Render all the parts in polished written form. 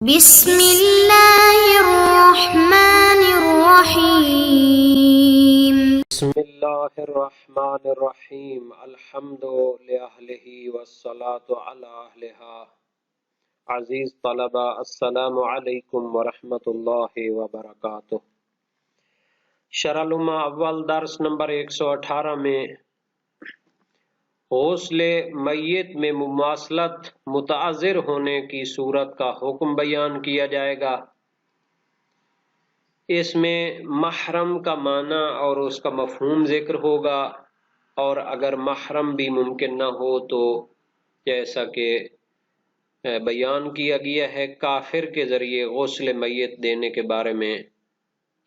بسم اللہ الرحمن الرحیم۔ بسم اللہ الرحمن الرحیم۔ الحمد لأہلہ والصلاة علی اہلہا۔ عزیز طلبہ، السلام علیکم ورحمۃ اللہ وبرکاتہ۔ شرح الامہ اول درس نمبر 118 میں غسل میت میں مماثلت متعذر ہونے کی صورت کا حکم بیان کیا جائے گا۔ اس میں محرم کا معنی اور اس کا مفہوم ذکر ہوگا، اور اگر محرم بھی ممکن نہ ہو تو جیسا کہ بیان کیا گیا ہے کافر کے ذریعے غسل میت دینے کے بارے میں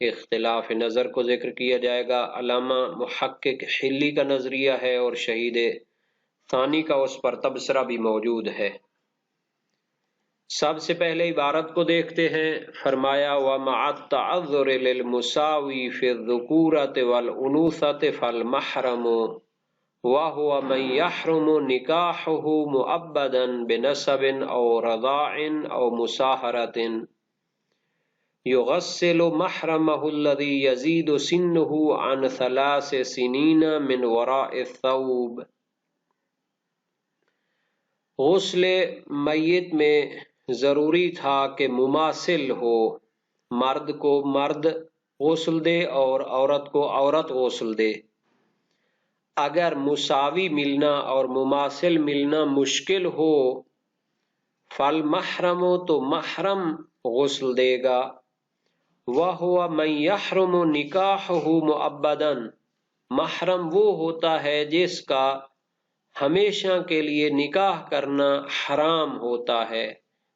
اختلاف نظر کو ذکر کیا جائے گا۔ علامہ محقق حلی کا نظریہ ہے اور شہید ثانی کا اس پر تبصرہ بھی موجود ہے۔ سب سے پہلے عبارت کو دیکھتے ہیں۔ فرمایا وَمَعَ التَّعَذُّرِ لِلْمُسَاوِي فِي الذُّكُورَةِ وَالْأُنُوثَةِ فَالْمَحْرَمُ وَهُوَ مَنْ يَحْرُمُ نِكَاحُهُ مُؤَبَّدًا بِنَسَبٍ أَوْ رَضَاعٍ أَوْ مُصَاهَرَةٍ يُغَسِّلُ مَحْرَمَهُ الَّذِي يَزِيدُ سِنُّهُ عَنْ 3 سِنِينَ مِنْ وَرَاءِ الثَّوْبِ۔ غسل میت میں ضروری تھا کہ مماثل ہو، مرد کو مرد غسل دے اور عورت کو عورت غسل دے۔ اگر مساوی ملنا اور مماثل ملنا مشکل ہو فالمحرم تو محرم غسل دے گا۔ وَهُوَ مَنْ يَحْرُمُ نِكَاحُهُ مُؤَبَّدًا، محرم وہ ہوتا ہے جس کا ہمیشہ کے لیے نکاح کرنا حرام ہوتا ہے،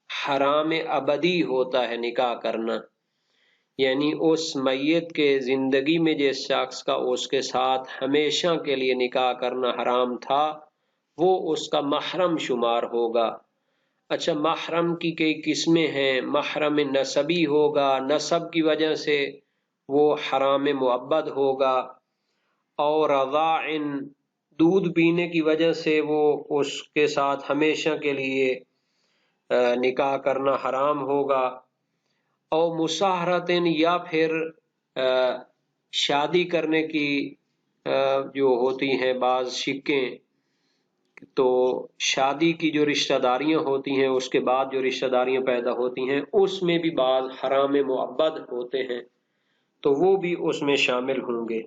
حرام ابدی ہوتا ہے نکاح کرنا، یعنی اس میت کے زندگی میں جس شخص کا اس کے ساتھ ہمیشہ کے لیے نکاح کرنا حرام تھا وہ اس کا محرم شمار ہوگا۔ اچھا، محرم کی کئی قسمیں ہیں۔ محرم نسبی ہوگا، نسب کی وجہ سے وہ حرام مؤبد ہوگا، اور رضاع، دودھ پینے کی وجہ سے وہ اس کے ساتھ ہمیشہ کے لیے نکاح کرنا حرام ہوگا، او مصاہرت، یا پھر شادی کرنے کی جو ہوتی ہیں بعض شکیں، تو شادی کی جو رشتہ داریاں ہوتی ہیں اس کے بعد جو رشتہ داریاں پیدا ہوتی ہیں اس میں بھی بعض حرام مؤبد ہوتے ہیں، تو وہ بھی اس میں شامل ہوں گے۔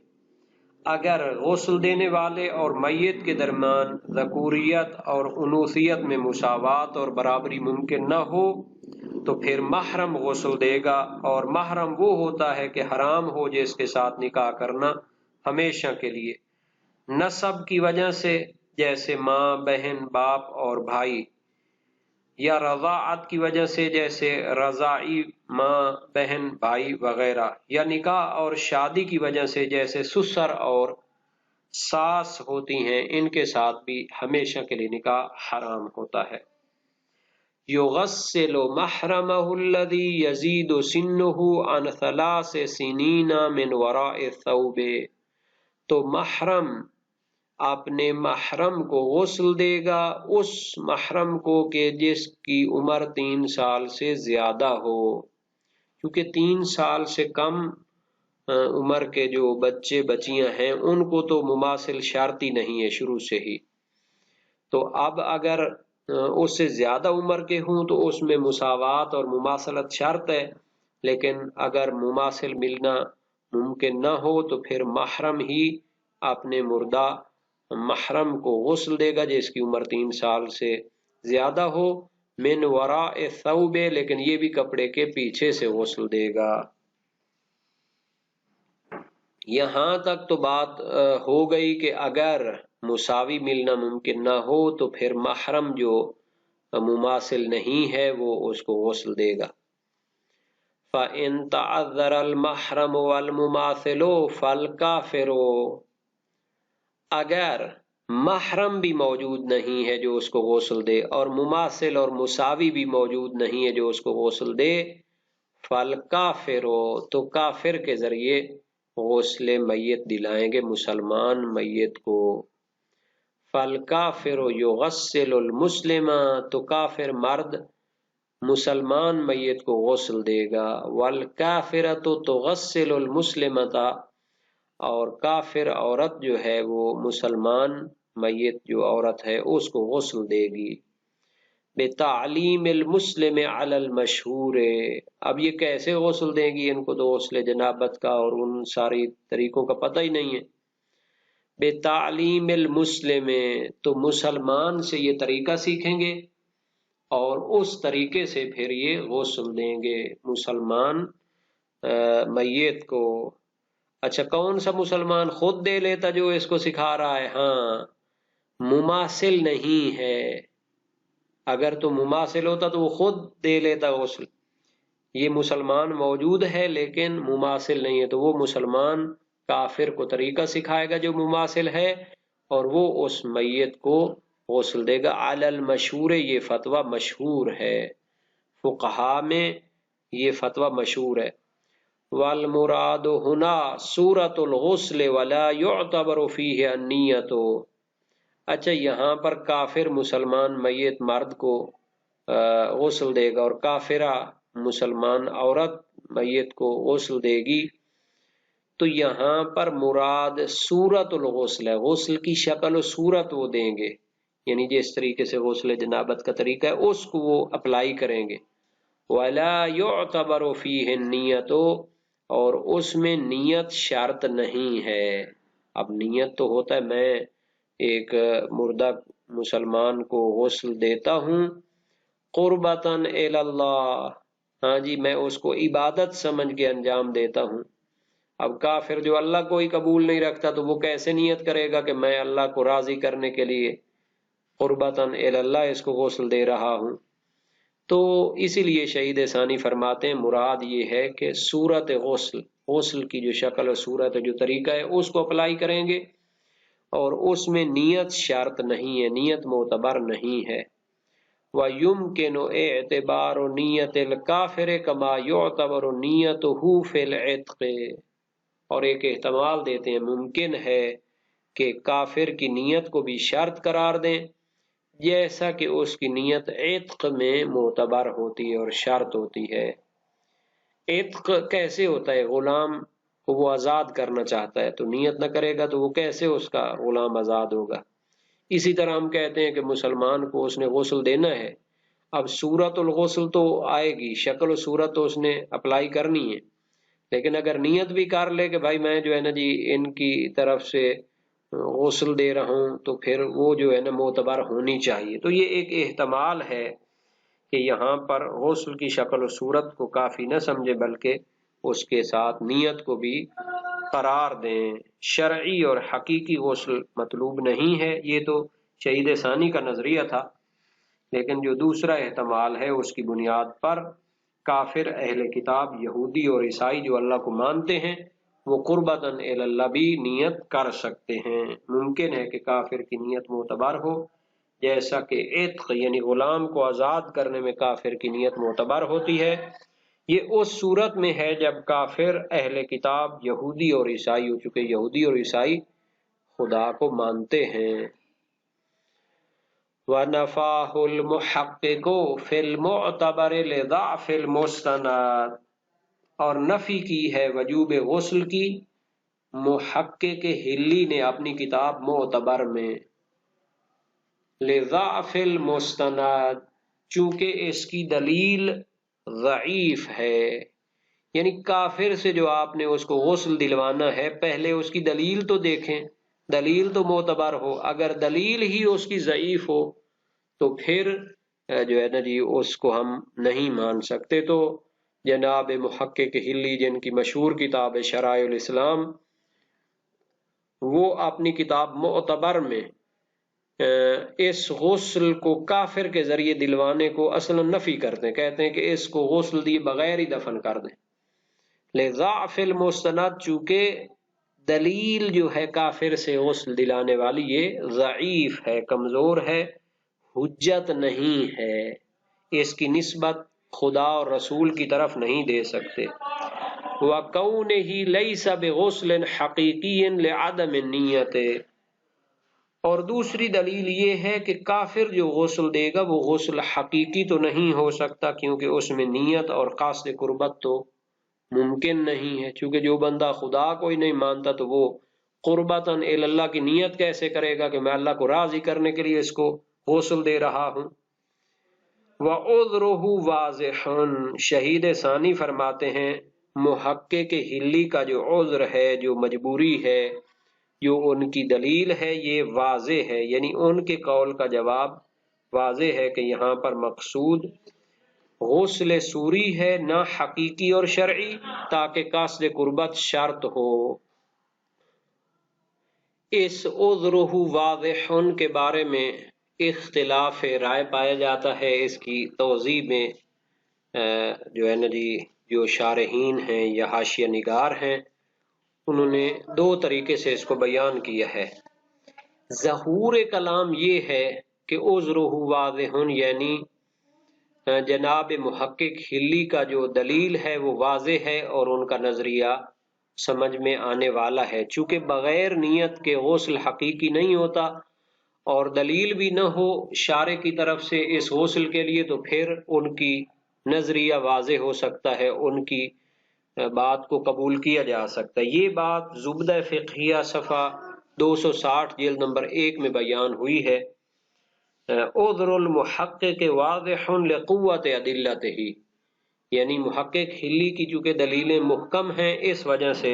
اگر غسل دینے والے اور میت کے درمیان ذکوریت اور انوثیت میں مساوات اور برابری ممکن نہ ہو تو پھر محرم غسل دے گا، اور محرم وہ ہوتا ہے کہ حرام ہو جس کے ساتھ نکاح کرنا ہمیشہ کے لیے، نسب کی وجہ سے جیسے ماں، بہن، باپ اور بھائی، یا رضاعت کی وجہ سے جیسے رضاعی ماں، بہن، بھائی وغیرہ، یا نکاح اور شادی کی وجہ سے جیسے سسر اور ساس ہوتی ہیں، ان کے ساتھ بھی ہمیشہ کے لیے نکاح حرام ہوتا ہے۔ یغسل محرمہ الذی یزید سنہ عن 3 سنین من وراء الثوب، تو محرم اپنے محرم کو غسل دے گا، اس محرم کو کہ جس کی عمر 3 سال سے زیادہ ہو، کیونکہ 3 سال سے کم عمر کے جو بچے بچیاں ہیں ان کو تو مماثل شرط ہی نہیں ہے شروع سے ہی، تو اب اگر اس سے زیادہ عمر کے ہوں تو اس میں مساوات اور مماثلت شرط ہے، لیکن اگر مماثل ملنا ممکن نہ ہو تو پھر محرم ہی اپنے مردہ محرم کو غسل دے گا جس کی عمر 3 سال سے زیادہ ہو، من وراء الثوب، لیکن یہ بھی کپڑے کے پیچھے سے غسل دے گا۔ یہاں تک تو بات ہو گئی کہ اگر مساوی ملنا ممکن نہ ہو تو پھر محرم جو مماثل نہیں ہے وہ اس کو غسل دے گا۔ فَإِن تَعَذَّرَ الْمَحْرَمُ وَالْمُمَاثِلُ فَالْكَافِرُ، اگر محرم بھی موجود نہیں ہے جو اس کو غسل دے اور مماثل اور مساوی بھی موجود نہیں ہے جو اس کو غسل دے، فَالْكَافِرُ، تو کافر کے ذریعے غسل میت دلائیں گے مسلمان میت کو۔ فَالْكَافِرُ يُغَسِّلُ الْمُسْلِمَ، تو کافر مرد مسلمان میت کو غسل دے گا، والکافرۃ تغسل المسلمۃ، اور کافر عورت جو ہے وہ مسلمان میت جو عورت ہے اس کو غسل دے گی، بتعلیم المسلم علی المشہور۔ اب یہ کیسے غسل دیں گی؟ ان کو تو غسل جنابت کا اور ان ساری طریقوں کا پتہ ہی نہیں ہے۔ بتعلیم المسلم، تو مسلمان سے یہ طریقہ سیکھیں گے اور اس طریقے سے پھر یہ غسل دیں گے مسلمان میت کو۔ اچھا، کون سا مسلمان؟ خود دے لیتا جو اس کو سکھا رہا ہے؟ ہاں، مماثل نہیں ہے۔ اگر تو مماثل ہوتا تو وہ خود دے لیتا غسل، یہ مسلمان موجود ہے لیکن مماثل نہیں ہے، تو وہ مسلمان کافر کو طریقہ سکھائے گا جو مماثل ہے، اور وہ اس میت کو غسل دے گا۔ علی المشہور، یہ فتویٰ مشہور ہے، فقہاء میں یہ فتویٰ مشہور ہے۔ والمراد ہنا صورت الغسل ولا يعتبر فیہ النیت۔ اچھا، یہاں پر کافر مسلمان میت مرد کو غسل دے گا اور کافرہ مسلمان عورت میت کو غسل دے گی، تو یہاں پر مراد صورت الغسل ہے، غسل کی شکل و صورت وہ دیں گے، یعنی جس طریقے سے غسل جنابت کا طریقہ ہے اس کو وہ اپلائی کریں گے۔ ولا يعتبر فیہ النیت، اور اس میں نیت شرط نہیں ہے۔ اب نیت تو ہوتا ہے میں ایک مردہ مسلمان کو غسل دیتا ہوں قربتاً الی اللہ، ہاں جی، میں اس کو عبادت سمجھ کے انجام دیتا ہوں۔ اب کافر جو اللہ کو ہی قبول نہیں رکھتا تو وہ کیسے نیت کرے گا کہ میں اللہ کو راضی کرنے کے لیے قربتاً الی اللہ اس کو غسل دے رہا ہوں؟ تو اسی لیے شہید ثانی فرماتے ہیں مراد یہ ہے کہ صورت غسل، غسل کی جو شکل و صورت ہے، جو طریقہ ہے، اس کو اپلائی کریں گے، اور اس میں نیت شرط نہیں ہے، نیت معتبر نہیں ہے۔ وَيُمْكِنُ اعْتِبَارُ نِيَّةِ الْكَافِرِ كَمَا يُعْتَبَرُ نِيَّتُهُ فِي الْعِتْقِ، اور ایک احتمال دیتے ہیں ممکن ہے کہ کافر کی نیت کو بھی شرط قرار دیں جیسا کہ اس کی نیت عتق میں معتبر ہوتی ہے اور شرط ہوتی ہے۔ عتق کیسے ہوتا ہے؟ غلام کو وہ آزاد کرنا چاہتا ہے تو نیت نہ کرے گا تو وہ کیسے اس کا غلام آزاد ہوگا؟ اسی طرح ہم کہتے ہیں کہ مسلمان کو اس نے غسل دینا ہے، اب صورت الغسل تو آئے گی، شکل و صورت تو اس نے اپلائی کرنی ہے، لیکن اگر نیت بھی کر لے کہ بھائی میں جو ہے نا جی ان کی طرف سے غسل دے رہا ہوں، تو پھر وہ جو ہے نا معتبر ہونی چاہیے۔ تو یہ ایک احتمال ہے کہ یہاں پر غسل کی شکل و صورت کو کافی نہ سمجھے بلکہ اس کے ساتھ نیت کو بھی قرار دیں۔ شرعی اور حقیقی غسل مطلوب نہیں ہے، یہ تو شہید ثانی کا نظریہ تھا، لیکن جو دوسرا احتمال ہے اس کی بنیاد پر کافر اہل کتاب یہودی اور عیسائی جو اللہ کو مانتے ہیں وہ قربتاً الی اللہ بھی نیت کر سکتے ہیں۔ ممکن ہے کہ کافر کی نیت معتبر ہو، جیسا کہ عتق یعنی غلام کو آزاد کرنے میں کافر کی نیت معتبر ہوتی ہے۔ یہ اس صورت میں ہے جب کافر اہل کتاب یہودی اور عیسائی ہو چکے، یہودی اور عیسائی خدا کو مانتے ہیں۔ وَنَفَاهُ الْمُحَقِّقُ فِي الْمُعْتَبَرِ لِضَعْفِ الْمُسْتَنَدِ، اور نفی کی ہے وجوب غسل کی محقق ہلی نے اپنی کتاب معتبر میں، لِضَعْفِ الْمُسْتَنَدِ، چونکہ اس کی دلیل ضعیف ہے، یعنی کافر سے جو آپ نے اس کو غسل دلوانا ہے پہلے اس کی دلیل تو دیکھیں، دلیل تو معتبر ہو، اگر دلیل ہی اس کی ضعیف ہو تو پھر جو ہے نا جی اس کو ہم نہیں مان سکتے۔ تو جناب محقق ہلی جن کی مشہور کتاب ہے شرائع الاسلام، وہ اپنی کتاب معتبر میں اس غسل کو کافر کے ذریعے دلوانے کو اصلا نفی کرتے ہیں، کہتے ہیں کہ اس کو غسل دیے بغیر ہی دفن کر دیں۔ لضعف المستند، چونکہ دلیل جو ہے کافر سے غسل دلانے والی یہ ضعیف ہے، کمزور ہے، حجت نہیں ہے، اس کی نسبت خدا اور رسول کی طرف نہیں دے سکتے۔ وَكَوْنِهِ لَيْسَ بِغُسْلٍ حَقِيقِيٍّ لِعَدَمِ النِّيَّةِ، اور دوسری دلیل یہ ہے کہ کافر جو غسل دے گا وہ غسل حقیقی تو نہیں ہو سکتا، کیونکہ اس میں نیت اور قصد قربت تو ممکن نہیں ہے، چونکہ جو بندہ خدا کو ہی نہیں مانتا تو وہ قربتاً اللہ کی نیت کیسے کرے گا کہ میں اللہ کو راضی کرنے کے لیے اس کو غسل دے رہا ہوں۔ وَعُذْرُهُ وَاضِحٌ، شہید ثانی فرماتے ہیں محقق ہلی کا جو عذر ہے، جو مجبوری ہے، جو ان کی دلیل ہے، یہ واضح ہے، یعنی ان کے قول کا جواب واضح ہے کہ یہاں پر مقصود غسل سوری ہے، نہ حقیقی اور شرعی، تاکہ قصد قربت شرط ہو۔ اس عذرہ واضح کے بارے میں اختلاف رائے پایا جاتا ہے۔ اس کی توضیح میں جو ہے نا جی، جو شارحین ہیں یا حاشیہ نگار ہیں، انہوں نے دو طریقے سے اس کو بیان کیا ہے۔ ظہور کلام یہ ہے کہ عذرہ واضح، یعنی جناب محقق ہلی کا جو دلیل ہے وہ واضح ہے اور ان کا نظریہ سمجھ میں آنے والا ہے، چونکہ بغیر نیت کے غسل حقیقی نہیں ہوتا اور دلیل بھی نہ ہو شارع کی طرف سے اس غسل کے لیے، تو پھر ان کی نظریہ واضح ہو سکتا ہے، ان کی بات کو قبول کیا جا سکتا ہے۔ یہ بات زبدہ فقہیہ صفحہ 260 جلد نمبر 1 میں بیان ہوئی ہے۔ عذر المحقق واضح لقوت ادلتہ، یعنی محقق ہلی کی چونکہ دلیلیں محکم ہیں، اس وجہ سے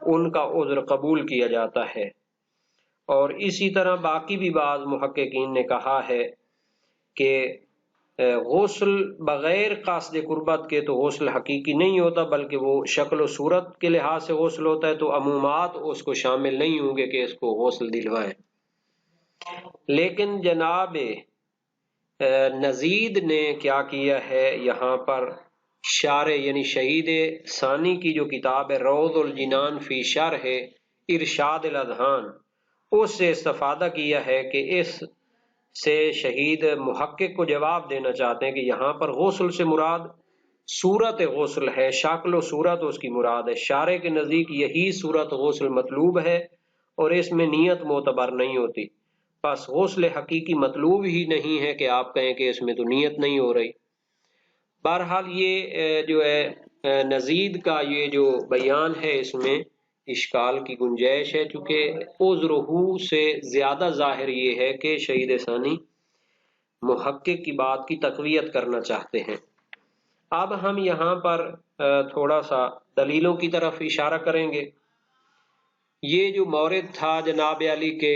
ان کا عذر قبول کیا جاتا ہے۔ اور اسی طرح باقی بھی بعض محققین نے کہا ہے کہ غسل بغیر قصد قربت کے تو غسل حقیقی نہیں ہوتا، بلکہ وہ شکل و صورت کے لحاظ سے غسل ہوتا ہے، تو عمومات اس کو شامل نہیں ہوں گے کہ اس کو غسل دلوائیں۔ لیکن جناب نزید نے کیا کیا ہے یہاں پر، شارح یعنی شہید ثانی کی جو کتاب ہے روض الجنان فی شرح ارشاد الاذہان، اس سے استفادہ کیا ہے کہ اس سے شہید محقق کو جواب دینا چاہتے ہیں کہ یہاں پر غسل سے مراد صورت غسل ہے، شکل و صورت اس کی مراد ہے۔ شارح کے نزدیک یہی صورت غسل مطلوب ہے اور اس میں نیت معتبر نہیں ہوتی، پس غسل حقیقی مطلوب ہی نہیں ہے کہ آپ کہیں کہ اس میں تو نیت نہیں ہو رہی۔ بہرحال یہ جو ہے نزید کا یہ جو بیان ہے، اس میں اشکال کی گنجائش ہے، چونکہ عذرہ سے زیادہ ظاہر یہ ہے کہ شہید ثانی محقق کی بات کی تقویت کرنا چاہتے ہیں۔ اب ہم یہاں پر تھوڑا سا دلیلوں کی طرف اشارہ کریں گے۔ یہ جو مورد تھا جناب علی کہ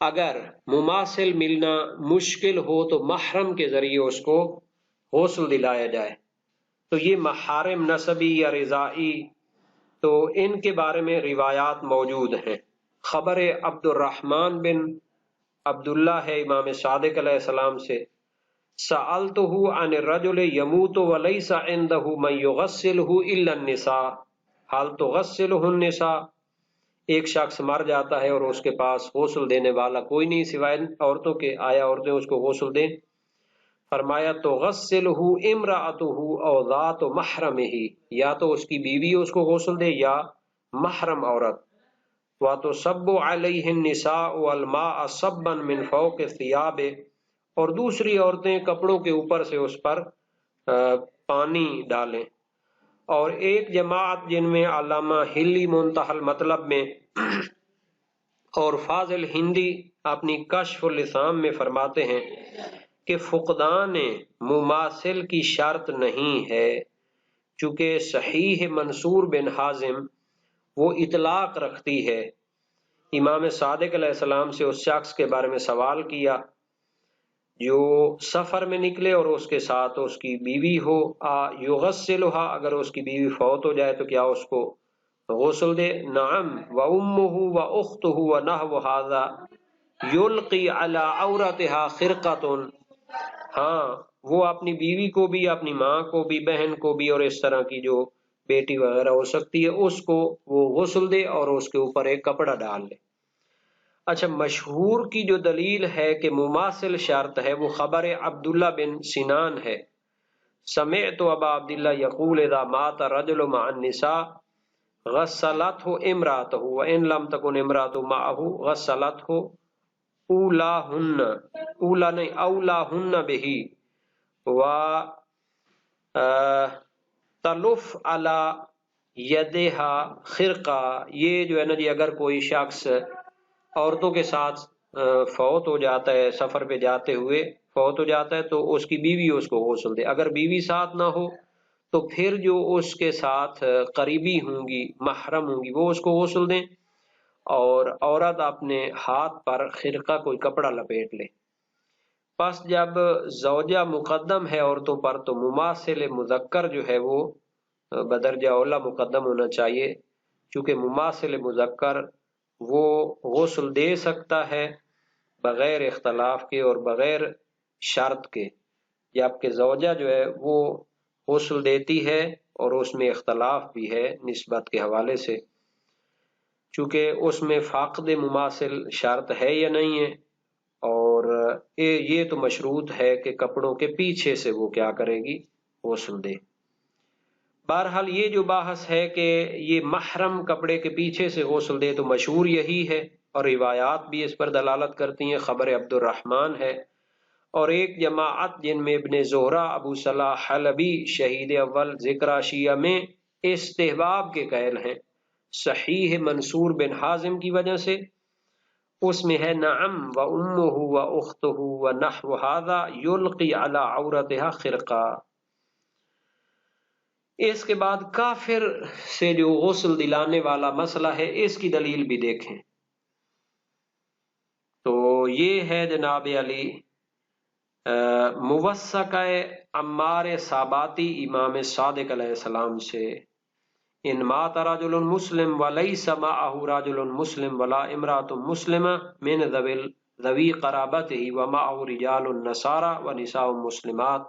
اگر مماثل ملنا مشکل ہو تو محرم کے ذریعے اس کو غسل دلایا جائے، تو یہ محارم نسبی یا رضائی، تو ان کے بارے میں روایات موجود ہیں۔ خبر عبد الرحمن بن عبداللہ ہے امام صادق علیہ السلام سے، سألتہ عن الرجل يموت وليس عنده من يغسله الا النساء هل تغسله النساء، ایک شخص مر جاتا ہے اور اس کے پاس غسل دینے والا کوئی نہیں سوائے عورتوں کے، آیا عورتیں اس کو غسل دیں؟ فرمایا تغسلہ امرأتہ او ذات محرمہ، یا تو اس کی بیوی اس کو غسل دے یا محرم عورت۔ وتصب علیہ النساء والماء صبا من فوق الثیاب، اور دوسری عورتیں کپڑوں کے اوپر سے اس پر پانی ڈالیں۔ اور ایک جماعت جن میں علامہ ہلی منتہی المطلب میں اور فاضل ہندی اپنی کشف اللسان میں فرماتے ہیں کہ فقدان مماثل کی شرط نہیں ہے، چونکہ صحیح منصور بن حازم وہ اطلاق رکھتی ہے۔ امام صادق علیہ السلام سے اس شخص کے بارے میں سوال کیا جو سفر میں نکلے اور اس کے ساتھ اس کی بیوی ہو، یغسلھا، اگر اس کی بیوی فوت ہو جائے تو کیا اس کو غسل دے؟ نعم، وامہ واختہ ونحو ھذا یلقی علی عورتھا خرقۃ، ہاں وہ اپنی بیوی کو بھی، اپنی ماں کو بھی، بہن کو بھی، اور اس طرح کی جو بیٹی وغیرہ ہو سکتی ہے اس کو وہ غسل دے اور اس کے اوپر ایک کپڑا ڈال لے۔ اچھا، مشہور کی جو دلیل ہے کہ مماثل شرط ہے وہ خبر عبداللہ بن سنان ہے، سمعت ابا عبداللہ یقول اذا مات الرجل مع النساء غسلتہ امرأتہ وإن لم تکن امرأتہ معہ غسلتہ اولاہن، اولا نہیں اولاہن بہی، و تلف علی یدہا خرقہ، یہ جو ہے نا جی اگر کوئی شخص عورتوں کے ساتھ فوت ہو جاتا ہے، سفر پہ جاتے ہوئے فوت ہو جاتا ہے تو اس کی بیوی اس کو غسل دے، اگر بیوی ساتھ نہ ہو تو پھر جو اس کے ساتھ قریبی ہوں گی، محرم ہوں گی، وہ اس کو غسل دیں، اور عورت اپنے ہاتھ پر خرقہ کوئی کپڑا لپیٹ لے۔ پس جب زوجہ مقدم ہے عورتوں پر تو مماثل مذکر جو ہے وہ بدرجہ اولا مقدم ہونا چاہیے، چونکہ مماثل مذکر وہ غسل دے سکتا ہے بغیر اختلاف کے اور بغیر شرط کے، جبکہ زوجہ جو ہے وہ غسل دیتی ہے اور اس میں اختلاف بھی ہے نسبت کے حوالے سے، چونکہ اس میں فاقد مماثل شرط ہے یا نہیں ہے، اور یہ تو مشروط ہے کہ کپڑوں کے پیچھے سے وہ کیا کرے گی، غسل دے۔ بہرحال یہ جو بحث ہے کہ یہ محرم کپڑے کے پیچھے سے غسل دے تو مشہور یہی ہے، اور روایات بھی اس پر دلالت کرتی ہیں۔ خبر عبد الرحمن ہے، اور ایک جماعت جن میں ابن زہرہ، ابو صلاح حلبی، شہید اول ذکر شیعہ میں استحباب کے قائل ہیں، صحیح منصور بن حازم کی وجہ سے۔ اس میں ہے نعم و امہ و اختہ و نحو ھذا یلقی علی عورتہا خرقہ۔ اس کے بعد کافر سے جو غسل دلانے والا مسئلہ ہے، اس کی دلیل بھی دیکھیں۔ تو یہ ہے جناب علی موثقہ عمار ساباتی امام صادق علیہ السلام سے، ان مات رجل مسلم ولیس معہ رجل مسلم ولا امرأۃ مسلمہ من ذوی قرابتہ ومعہ رجال نصارى ونساء مسلمات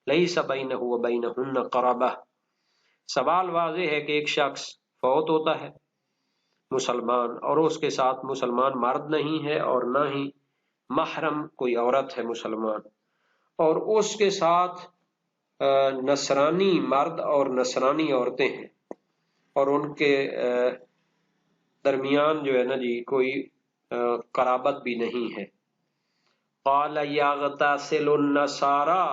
لیس بینہ وبینہن قرابہ۔ سوال واضح ہے کہ ایک شخص فوت ہوتا ہے مسلمان، اور اس کے ساتھ مسلمان مرد نہیں ہے اور نہ ہی محرم کوئی عورت ہے مسلمان، اور اس کے ساتھ نصرانی مرد اور نصرانی عورتیں ہیں، اور ان کے درمیان جو ہے نا جی کوئی قرابت بھی نہیں ہے۔ قال یغتسل النصارى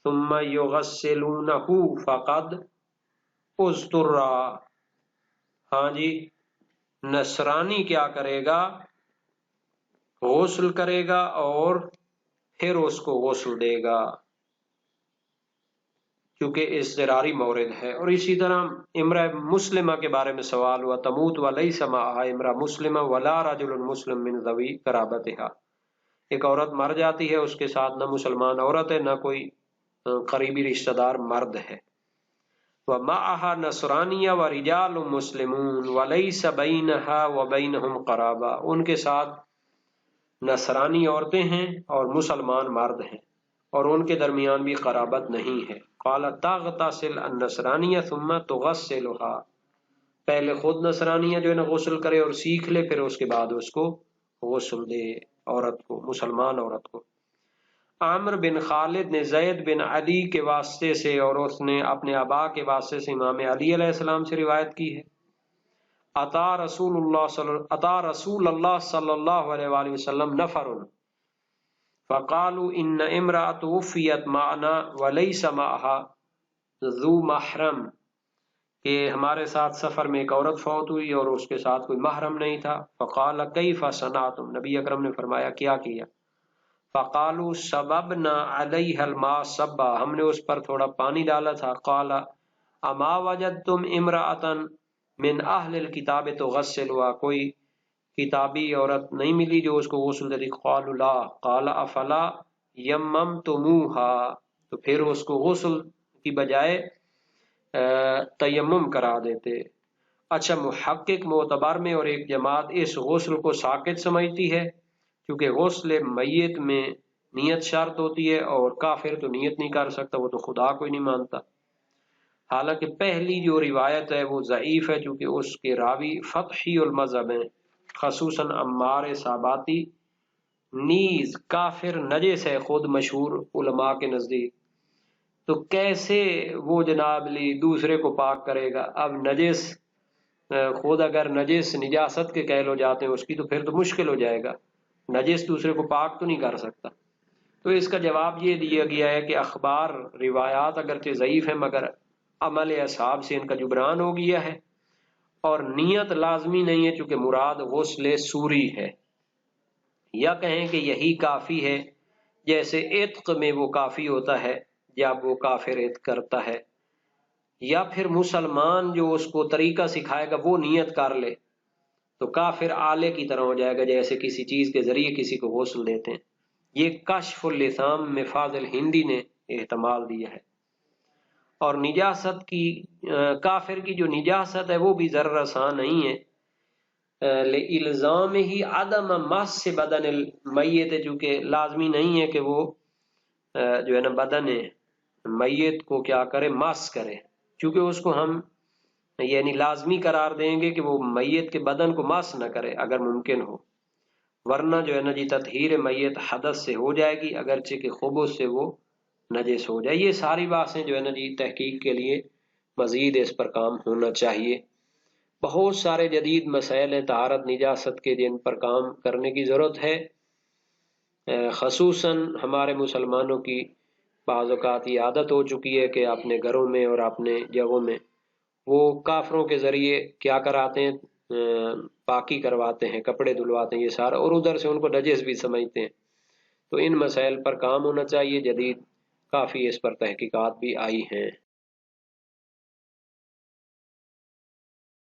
ثم یغسلونہ فقد اضطر۔ ہاں جی، نصرانی کیا کرے گا، غسل کرے گا اور پھر اس کو غسل دے گا، کیونکہ اضطراری مورد ہے۔ اور اسی طرح امرأہ مسلمہ کے بارے میں سوال ہوا، تموت ولیس معہا امرأہ مسلمہ ولا رجل مسلم من ذوی قرابتہا۔ ایک عورت مر جاتی ہے، اس کے ساتھ نہ مسلمان عورت ہے نہ کوئی قریبی رشتہ دار مرد ہے۔ ومعہا نصرانیہ ورجال مسلمون ولیس بینہا وبینہم قرابہ، ان کے ساتھ نصرانی عورتیں ہیں اور مسلمان مرد ہیں، اور ان کے درمیان بھی قرابت نہیں ہے۔ قال تغتسل النصرانیہ ثم تغسلھا، پہلے خود نصرانیہ جو ہے نا غسل کرے اور سیکھ لے، پھر اس کے بعد اس کو غسل دے عورت کو، مسلمان عورت کو۔ عامر بن خالد نے زید بن علی کے واسطے سے اور اس نے اپنے آبا کے واسطے سے امام علی علیہ السلام سے روایت کی ہے، اتا رسول اللہ صلی اللہ علیہ وآلہ وسلم نفر فقالوا ان امرأة توفیت معنا ولیس معها ذو محرم، کہ ہمارے ساتھ سفر میں ایک عورت فوت ہوئی اور اس کے ساتھ کوئی محرم نہیں تھا۔ فقال کیف صنعتم، نبی اکرم نے فرمایا کیا کیا؟ فقالوا سببنا علیہ الماء صبا، ہم نے اس پر تھوڑا پانی ڈالا تھا۔ قال اما وجدتم امرأة من اہل الکتاب تغسلها، کوئی کتابی عورت نہیں ملی جو اس کو غسل دیتی؟ قالوا لا۔ قال افلا یممتموها، تو پھر اس کو غسل کی بجائے تیمم کرا دیتے۔ اچھا، محقق معتبر میں اور ایک جماعت اس غسل کو ساقط سمجھتی ہے، کیونکہ غسل میت میں نیت شرط ہوتی ہے اور کافر تو نیت نہیں کر سکتا، وہ تو خدا کو ہی نہیں مانتا۔ حالانکہ پہلی جو روایت ہے وہ ضعیف ہے، چونکہ اس کے راوی فتحی المذہب ہیں، خصوصاً عمار ساباتی نیز کافر نجس ہے خود مشہور علماء کے نزدیک، تو کیسے وہ جناب لی دوسرے کو پاک کرے گا؟ اب نجس خود اگر نجس نجاست کے قائل ہو جاتے ہیں اس کی، تو پھر تو مشکل ہو جائے گا، نجس دوسرے کو پاک تو نہیں کر سکتا۔ تو اس کا جواب یہ دیا گیا ہے کہ اخبار روایات اگرچہ ضعیف ہیں مگر عمل اصحاب سے ان کا جبران ہو گیا ہے، اور نیت لازمی نہیں ہے چونکہ مراد غسل سوری ہے، یا کہیں کہ یہی کافی ہے، جیسے عتق میں وہ کافی ہوتا ہے جب وہ کافر عتق کرتا ہے، یا پھر مسلمان جو اس کو طریقہ سکھائے گا وہ نیت کر لے تو کافر آلے کی طرح ہو جائے گا، جیسے کسی چیز کے ذریعے کسی کو غسل دیتے ہیں۔ یہ کشف اللثام میں فاضل ہندی نے احتمال دیا ہے۔ اور نجاست کی کافر کی جو نجاست ہے وہ بھی ذرہ سا نہیں ہے، الزام ہی عدم مس سے بدن المیت ہے، چونکہ لازمی نہیں ہے کہ وہ جو ہے نا بدن میت کو کیا کرے، مس کرے، چونکہ اس کو ہم یعنی لازمی قرار دیں گے کہ وہ میت کے بدن کو مس نہ کرے اگر ممکن ہو، ورنہ جو ہے نا جی تطہیر میت حدث سے ہو جائے گی اگرچہ کہ خبث سے وہ نجس ہو جائے۔ یہ ساری باتیں جو ہے نا جی تحقیق کے لیے مزید اس پر کام ہونا چاہیے۔ بہت سارے جدید مسائل ہیں طہارت نجاست کے جن پر کام کرنے کی ضرورت ہے، خصوصاً ہمارے مسلمانوں کی بعض اوقات یہ عادت ہو چکی ہے کہ اپنے گھروں میں اور اپنے جگہوں میں وہ کافروں کے ذریعے کیا کراتے ہیں، پاکی کرواتے ہیں، کپڑے دھلواتے ہیں، یہ سارا، اور ادھر سے ان کو نجس بھی سمجھتے ہیں۔ تو ان مسائل پر کام ہونا چاہیے، جدید کافی اس پر تحقیقات بھی آئی ہیں۔